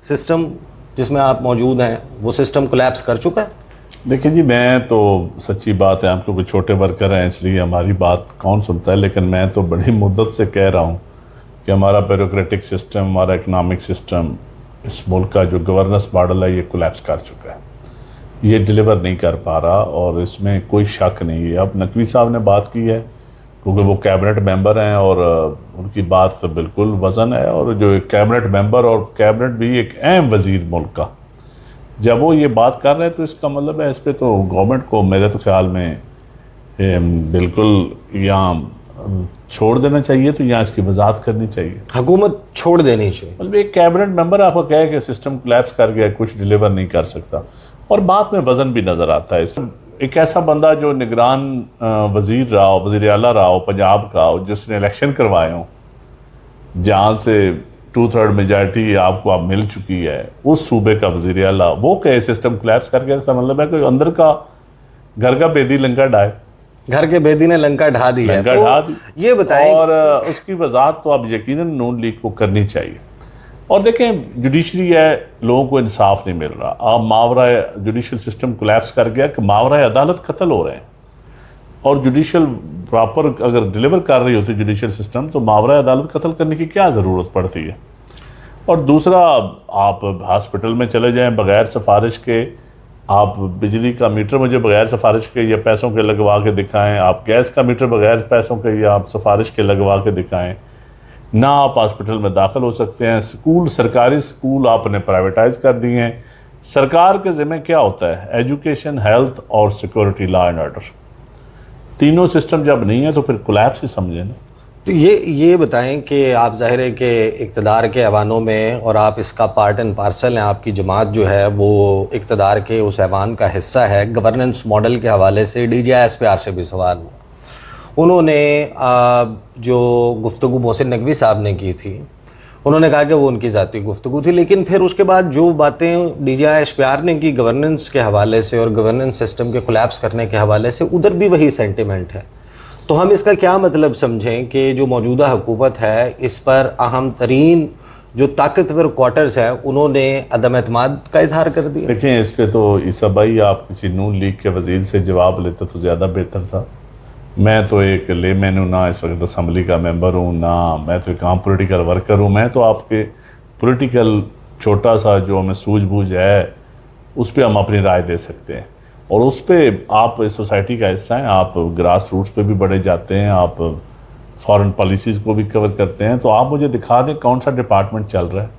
System جس میں آپ موجود ہیں وہ سسٹم کولیپس کر چکا ہے؟ دیکھیں جی، میں تو سچی بات ہے، ہم کیونکہ چھوٹے ورکر ہیں اس لیے ہماری بات کون سنتا ہے، لیکن میں تو بڑی مدت سے کہہ رہا ہوں کہ ہمارا بیوروکریٹک سسٹم، ہمارا اکنامک سسٹم، اس ملک کا جو گورننس ماڈل ہے یہ کولیپس کر چکا ہے، یہ ڈیلیور نہیں کر پا رہا، اور اس میں کوئی شک نہیں ہے۔ اب نقوی صاحب نے بات کی ہے کیونکہ وہ کیبنٹ ممبر ہیں اور ان کی بات بالکل وزن ہے، اور جو ایک کیبنٹ ممبر اور کیبنٹ بھی ایک اہم وزیر ملک کا جب وہ یہ بات کر رہے ہیں تو اس کا مطلب ہے اس پہ تو گورنمنٹ کو میرے تو خیال میں بالکل یہاں چھوڑ دینا چاہیے، تو یہاں اس کی وضاحت کرنی چاہیے، حکومت چھوڑ دینی چاہیے۔ مطلب ایک کیبنٹ ممبر آپ کو کہے کہ سسٹم کولیپس کر گیا، کچھ ڈیلیور نہیں کر سکتا، اور بات میں وزن بھی نظر آتا ہے۔ ایک ایسا بندہ جو نگران وزیر رہا ہو، وزیر اعلیٰ رہا ہو پنجاب کا، جس نے الیکشن کروائے ہوں، جہاں سے 2/3 میجارٹی آپ کو اب مل چکی ہے، اس صوبے کا وزیر اعلیٰ وہ کہے سسٹم کولیپس کر گیا، اس کا مطلب ہے کہ اندر کا گھر کا بیدی لنکا ڈھائے، گھر کے بیدی نے لنکا ڈھا دی ہے۔ لنکا ڈھا دی، یہ بتائیں، اور اس کی وضاحت تو اب یقیناً نون لیگ کو کرنی چاہیے۔ اور دیکھیں جوڈیشری ہے، لوگوں کو انصاف نہیں مل رہا، اب ماورائے جوڈیشل سسٹم کولیپس کر گیا کہ ماورائے عدالت قتل ہو رہے ہیں، اور جوڈیشل پراپر اگر ڈیلیور کر رہی ہوتی جوڈیشل سسٹم تو ماورائے عدالت قتل کرنے کی کیا ضرورت پڑتی ہے۔ اور دوسرا، آپ ہاسپٹل میں چلے جائیں بغیر سفارش کے، آپ بجلی کا میٹر مجھے بغیر سفارش کے یا پیسوں کے لگوا کے دکھائیں، آپ گیس کا میٹر بغیر پیسوں کے یا آپ سفارش کے لگوا کے دکھائیں، نہ آپ ہاسپٹل میں داخل ہو سکتے ہیں۔ سکول، سرکاری سکول آپ نے پرائیویٹائز کر دیے ہیں۔ سرکار کے ذمہ کیا ہوتا ہے؟ ایجوکیشن، ہیلتھ اور سیکورٹی، لا اینڈ آرڈر، تینوں سسٹم جب نہیں ہے تو پھر کولیپس ہی سمجھیں نا۔ تو یہ بتائیں کہ آپ ظاہر ہے کہ اقتدار کے ایوانوں میں، اور آپ اس کا پارٹ اینڈ پارسل ہیں، آپ کی جماعت جو ہے وہ اقتدار کے اس ایوان کا حصہ ہے۔ گورننس ماڈل کے حوالے سے D G I S P R سے بھی سوال ہوا، انہوں نے جو گفتگو محسن نقوی صاحب نے کی تھی، انہوں نے کہا کہ وہ ان کی ذاتی گفتگو تھی، لیکن پھر اس کے بعد جو باتیں D G I S P R نے کی گورننس کے حوالے سے اور گورننس سسٹم کے کولیپس کرنے کے حوالے سے، ادھر بھی وہی سینٹیمنٹ ہے۔ تو ہم اس کا کیا مطلب سمجھیں کہ جو موجودہ حکومت ہے اس پر اہم ترین جو طاقتور کوارٹرز ہیں انہوں نے عدم اعتماد کا اظہار کر دیا؟ دیکھیں اس پہ تو عیسیٰ بھائی آپ کسی نون لیگ کے وزیر سے جواب لیتے تو زیادہ بہتر تھا۔ میں تو ایک لے مین ہوں، نہ اس وقت اسمبلی کا ممبر ہوں، نہ میں تو ایک عام پولیٹیکل ورکر ہوں۔ میں تو آپ کے پولیٹیکل چھوٹا سا جو ہمیں سوجھ بوجھ ہے اس پہ ہم اپنی رائے دے سکتے ہیں، اور اس پہ آپ اس سوسائٹی کا حصہ ہیں، آپ گراس روٹس پہ بھی بڑے جاتے ہیں، آپ فارن پالیسیز کو بھی کور کرتے ہیں، تو آپ مجھے دکھا دیں کون سا ڈپارٹمنٹ چل رہا ہے۔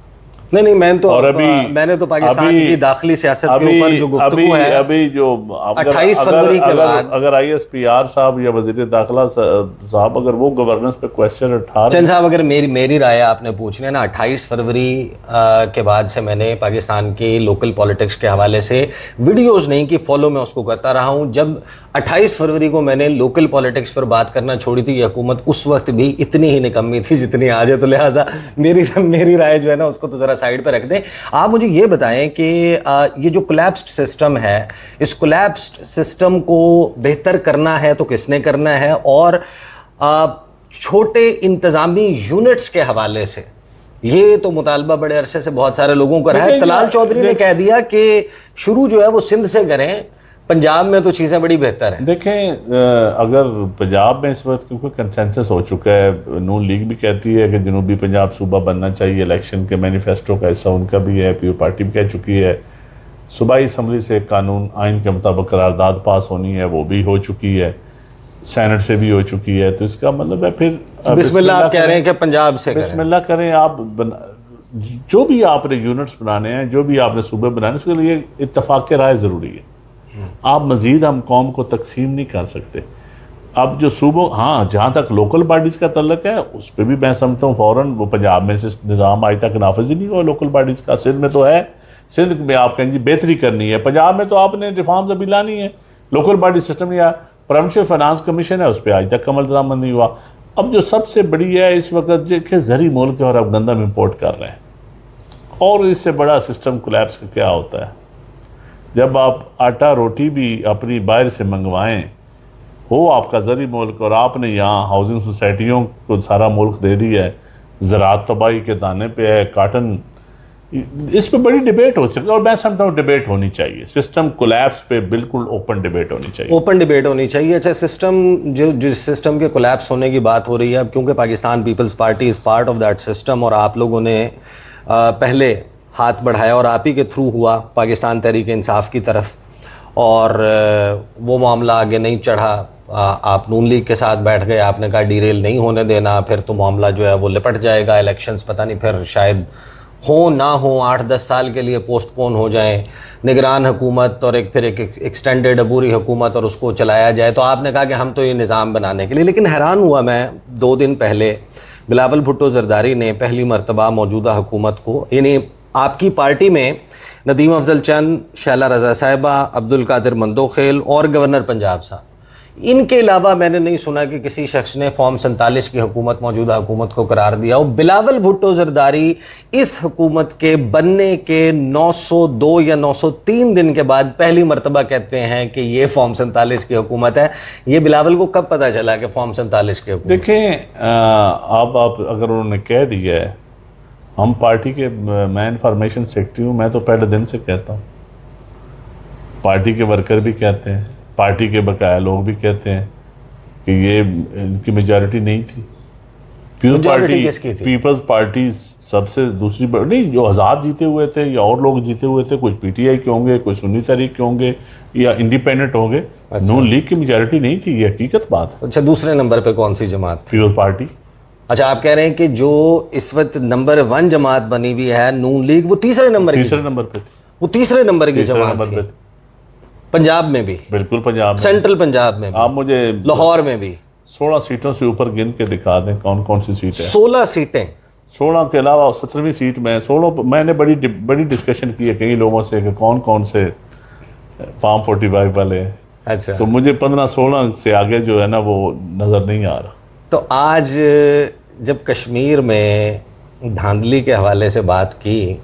نہیں، میں نے تو پاکستان کی داخلی سیاست کے اوپر جو گفتگو ہے، ابھی جو 28 فروری کے بعد اگر آئی ایس پی آر صاحب یا وزیر داخلہ صاحب اگر وہ گورننس پہ کویسچن اٹھا چند صاحب، اگر میری رائے آپ نے پوچھنی ہے نا، 28 فروری کے بعد سے میں نے پاکستان کی لوکل پالیٹکس کے حوالے سے ویڈیوز نہیں کی، فالو میں اس کو کرتا رہا ہوں۔ جب 28 فروری کو میں نے لوکل پالیٹکس پر بات کرنا چھوڑی تھی، یہ حکومت اس وقت بھی اتنی ہی نکمی تھی جتنی آج ہے، تو لہٰذا میری رائے جو ہے نا اس کو تو ذرا سائڈ پہ رکھ دیں۔ آپ مجھے یہ بتائیں کہ یہ جو کولیپسڈ سسٹم ہے، اس کولیپسڈ سسٹم کو بہتر کرنا ہے تو کس نے کرنا ہے، اور چھوٹے انتظامی یونٹس کے حوالے سے یہ تو مطالبہ بڑے عرصے سے بہت سارے لوگوں کا رہا ہے۔ طلال چودھری نے کہہ دیا کہ شروع جو ہے وہ سندھ سے کریں، پنجاب میں تو چیزیں بڑی بہتر ہیں۔ دیکھیں اگر پنجاب میں اس وقت کیونکہ کنسنسس ہو چکا ہے، نون لیگ بھی کہتی ہے کہ جنوبی پنجاب صوبہ بننا چاہیے، الیکشن کے مینیفیسٹو کا حصہ ان کا بھی ہے، پیو پارٹی بھی کہہ چکی ہے، صوبائی اسمبلی سے قانون آئین کے مطابق قرارداد پاس ہونی ہے، وہ بھی ہو چکی ہے، سینٹ سے بھی ہو چکی ہے، تو اس کا مطلب ہے پھر بسم اللہ آپ کہہ رہے ہیں کہ پنجاب سے بسم اللہ کریں۔ آپ جو بھی آپ نے یونٹس بنانے ہیں، جو بھی آپ نے صوبے بنانے ہیں، اس کے لیے اتفاق رائے ضروری ہے۔ آپ مزید ہم قوم کو تقسیم نہیں کر سکتے۔ اب جو صوبوں، ہاں جہاں تک لوکل باڈیز کا تعلق ہے اس پہ بھی میں سمجھتا ہوں فوراً وہ پنجاب میں سے نظام آج تک نافذ ہی نہیں ہوا لوکل باڈیز کا۔ سندھ میں تو ہے، سندھ میں آپ کہیں جی بہتری کرنی ہے، پنجاب میں تو آپ نے ریفارمز ابھی لانی ہے، لوکل باڈی سسٹم یا پروونشل فائنانس کمیشن ہے اس پہ آج تک عمل درآمد نہیں ہوا۔ اب جو سب سے بڑی ہے اس وقت جو کہ زرعی ملک ہے اور اب گندم امپورٹ کر رہے ہیں، اور اس سے بڑا سسٹم کولیپس کا کیا ہوتا ہے؟ جب آپ آٹا روٹی بھی اپنی باہر سے منگوائیں، ہو آپ کا زرعی ملک، اور آپ نے یہاں ہاؤسنگ سوسائٹیوں کو سارا ملک دے دیا ہے، زراعت تباہی کے دانے پہ ہے، کاٹن اس پہ بڑی ڈبیٹ ہو سکتی ہے، اور میں سمجھتا ہوں ڈبیٹ ہونی چاہیے، سسٹم کولیپس پہ بالکل اوپن ڈبیٹ ہونی چاہیے، اوپن ڈبیٹ ہونی چاہیے. اچھا سسٹم جس سسٹم کے کولیپس ہونے کی بات ہو رہی ہے اب، کیونکہ Pakistan Peoples Party is part of that system, اور آپ لوگوں نے پہلے ہاتھ بڑھایا اور آپ ہی کے تھرو ہوا پاکستان تحریک انصاف کی طرف، اور وہ معاملہ آگے نہیں چڑھا. آپ نون لیگ کے ساتھ بیٹھ گئے، آپ نے کہا ڈیریل نہیں ہونے دینا، پھر تو معاملہ جو ہے وہ لپٹ جائے گا، الیکشنز پتہ نہیں پھر شاید ہوں نہ ہوں، 8-10 سال کے لیے پوسٹ پون ہو جائیں، نگران حکومت اور پھر ایک ایکسٹینڈڈ عبوری حکومت، اور اس کو چلایا جائے. تو آپ نے کہا کہ ہم تو یہ نظام بنانے کے لیے. لیکن حیران ہوا میں 2 دن پہلے بلاول بھٹو زرداری نے پہلی مرتبہ موجودہ حکومت کو، یعنی آپ کی پارٹی میں ندیم افضل چند، شیلہ رضا صاحبہ، عبدالقادر مندوخیل اور گورنر پنجاب صاحب، ان کے علاوہ میں نے نہیں سنا کہ کسی شخص نے فارم 47 کی حکومت موجودہ حکومت کو قرار دیا ہو. بلاول بھٹو زرداری اس حکومت کے بننے کے 902 یا 903 دن کے بعد پہلی مرتبہ کہتے ہیں کہ یہ فارم 47 کی حکومت ہے. یہ بلاول کو کب پتہ چلا کہ فارم 47 کی حکومت؟ دیکھیں آپ اگر انہوں نے کہہ دیا ہے، ہم پارٹی کے، میں انفارمیشن سیکرٹری ہوں، میں تو پہلے دن سے کہتا ہوں، پارٹی کے ورکر بھی کہتے ہیں، پارٹی کے بقایا لوگ بھی کہتے ہیں کہ یہ ان کی میجارٹی نہیں تھی. پیپلز پارٹی سب سے دوسری نہیں، جو آزاد جیتے ہوئے تھے یا اور لوگ جیتے ہوئے تھے، کچھ پی ٹی آئی کے ہوں گے، کچھ سنی تحریک کے ہوں گے یا انڈیپینڈنٹ ہوں گے. نون لیگ کی میجارٹی نہیں تھی، یہ حقیقت بات ہے. اچھا دوسرے نمبر پہ کون سی جماعت؟ Peoples party. اچھا آپ کہہ رہے ہیں کہ جو اس وقت نمبر 1 جماعت بنی ہوئی ہے نون لیگ، وہ تیسرے نمبر پہ تھی، وہ تیسرے نمبر کی جماعت تھی. پنجاب میں بھی؟ بالکل پنجاب میں، سینٹرل پنجاب میں بھی. آپ مجھے لاہور میں بھی 16 سیٹوں سے اوپر گن کے دکھا دیں کون کون سی سیٹ ہے. 16 سیٹیں. 16 کے علاوہ 17ویں سیٹ میں 16 میں نے بڑی ڈسکشن کی ہے کئی لوگوں سے کہ کون کون سے فارم 45 والے ہیں. اچھا تو مجھے 15-16 سے آگے جو ہے نا وہ نظر نہیں آ رہا. تو آج جب کشمیر میں دھاندلی کے حوالے سے بات کی،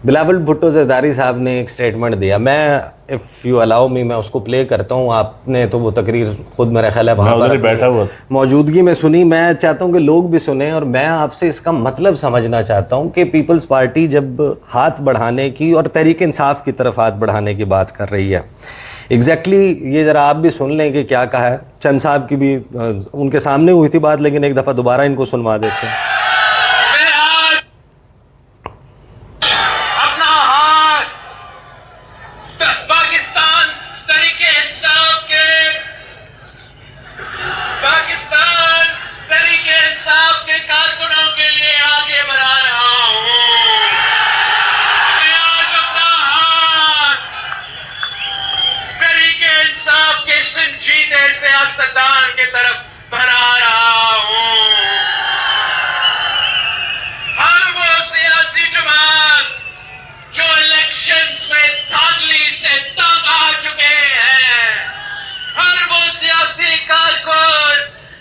بلاول بھٹو زرداری صاحب نے ایک سٹیٹمنٹ دیا. میں اف یو الاؤ می میں اس کو پلے کرتا ہوں. آپ نے تو وہ تقریر خود میرا خیال ہے وہاں پر بیٹھا ہوا موجودگی میں سنی. میں چاہتا ہوں کہ لوگ بھی سنیں، اور میں آپ سے اس کا مطلب سمجھنا چاہتا ہوں کہ پیپلز پارٹی جب ہاتھ بڑھانے کی اور تحریک انصاف کی طرف ہاتھ بڑھانے کی بات کر رہی ہے، ایگزیکٹلی یہ ذرا آپ بھی سن لیں کہ کیا کہا ہے. چند صاحب کی بھی ان کے سامنے ہوئی تھی بات، لیکن ایک دفعہ دوبارہ ان کو سنوا دیتے ہیں. سیاستدان کی طرف بڑھا رہا ہوں. ہر وہ سیاسی جماعت جو الیکشنز میں دھاندلی سے تنگ آ چکے ہیں، ہر وہ سیاسی کارکن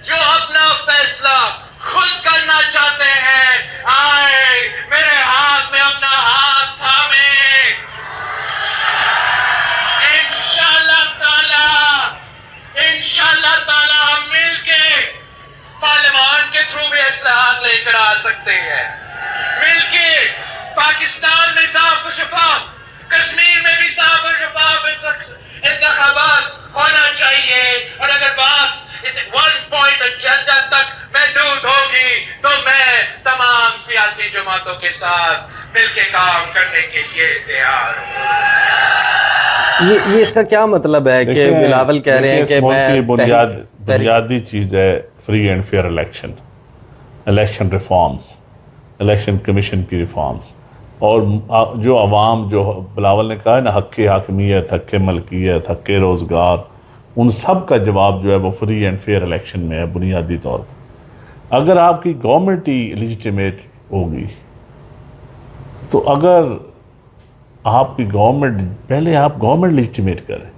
جو اپنا فیصلہ خود کرنا چاہتے ہیں، آئے میرے ہاتھ میں اپنا ہاتھ تھامے. انشاءاللہ تعالی ہم مل کے پارلیمان کے تھرو بھی اصلاحات لے کر آ سکتے ہیں. مل کے پاکستان میں صاف و شفاف، کشمیر میں بھی صاف و شفاف انتخابات ہونا چاہیے. اور اگر بات اس 1 پوائنٹ ایجنڈا تک محدود ہوگی تو میں تمام سیاسی جماعتوں کے ساتھ مل کے کام کرنے کے لیے تیار ہوں. یہ اس کا کیا مطلب ہے کہ بلاول کہہ رہے ہیں کہ میں بنیادی چیز ہے free and fair election reforms, election commission کی ریفارمز، اور جو عوام، جو بلاول نے کہا ہے نا، حق حاکمیت، حق ملکیت، حق روزگار، ان سب کا جواب جو ہے وہ فری اینڈ فیئر الیکشن میں ہے بنیادی طور پر. اگر آپ کی گورنمنٹ ہی لیجیٹیمیٹ ہوگی، تو اگر آپ کی گورنمنٹ، پہلے آپ گورنمنٹ لیجیٹیمیٹ کریں.